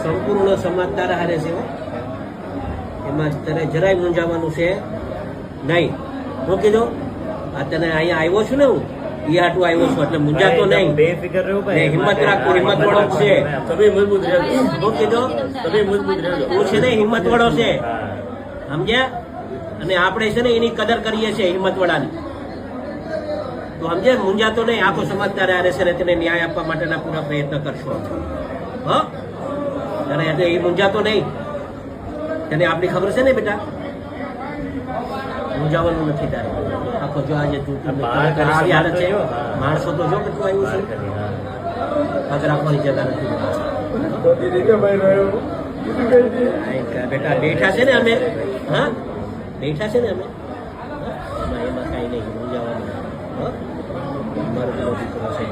સંપૂર્ણ સમાજ તારા હારે છે એમાં તને જરાય મૂંઝાવાનું છે નહીં. હું કીધું આ તને અહીંયા આવ્યો છું ને હું એ હાટું આવ્યો છું એટલે મૂંઝાતો નહીં. હિંમત રાખવું, હિંમત વાળો છે. હું કીધું તું છે ને હિંમત વાળો છે સમજ્યા. અને આપણે છે ને એની કદર કરીએ છીએ હિંમત વાળાની. તો સમજે મૂંઝાતો નહીં. આખો સમાજ તારે હારે છે ને તેને ન્યાય આપવા માટેના પૂરા પ્રયત્ન કરશો. તારે એ મૂંઝાતો નહીં. તને આપણી ખબર છે ને બેટા, મૂંઝાવાનું નથી તારે. આખો જો આજે તું આવી હાલત છે માણસો તો જો કેટલું આવ્યું છે. પગ રાખવાની જગા નથી બેટા. બેઠા છે ને અમે, હા બેઠા છે ને અમે, એમાં કાંઈ નહીં મૂંઝાવાનું. મારો દીકરો છે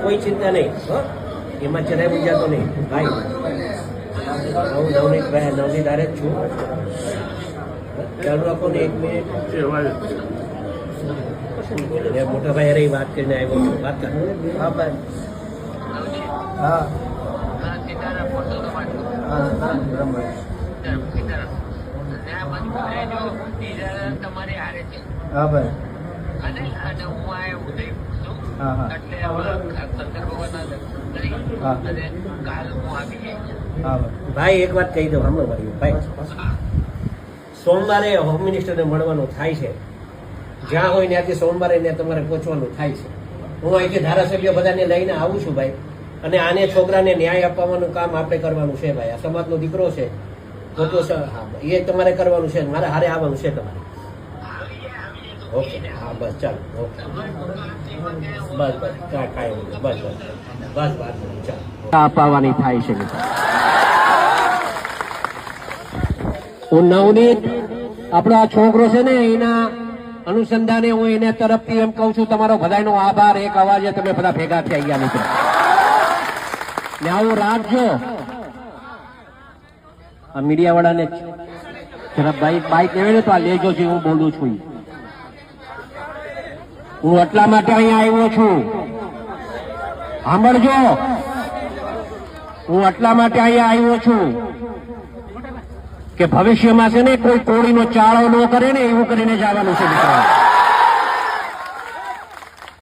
કોઈ ચિંતા નહીં. એમાં જરાય મૂંઝાતો નહીં ભાઈ. હું નવનીત હારે જ છું. ચાલુ રાખો ને 1 મિનિટ. મોટા ભાઈ અરે વાત કરીને આવ્યો છું. વાત કર. હા ભાઈ. હા હા ભાઈ. ભાઈ એક વાત કહી દઉં હમણાં ભાઈ. સોમવારે હોમ મિનિસ્ટરને મળવાનું થાય છે. જ્યાં હોય ત્યાંથી સોમવારે ત્યાં તમારે પહોંચવાનું થાય છે. હું અહીંથી ધારાસભ્ય બધાને લઈને આવું છું ભાઈ. અને આને છોકરાને ન્યાય અપાવવાનું કામ આપણે કરવાનું છે ભાઈ. આ સમાજનો દીકરો છે તો એ તમારે કરવાનું છે. મારે હારે આવવાનું છે તમારે. ઓકે હા બસ ચાલો. ઓકે બસ બસ કાંઈ બસ બસ બસ બસ ચાલો અપાવવાની થાય છે. હું નવનીત આપણો આ છોકરો છે ને એના અનુસંધાને હું એને તરફથી એમ કહું છું તમારો બધાનો આભાર. એક અવાજે તમે બધા ભેગા થઈ ગયા મિત્રો. ને આવું રાખજો. આ મીડિયા વાળાને જરા બાઈક લેવે ને તો આ લેજો જે હું બોલું છું. હું એટલા માટે અહીંયા આવ્યો છું. સાંભળજો, હું એટલા માટે અહીંયા આવ્યો છું કે ભવિષ્યમાં છે ને કોઈ કોળીનો ચાળો ન કરે ને એવું કરીને જવાનું છે મિત્રો.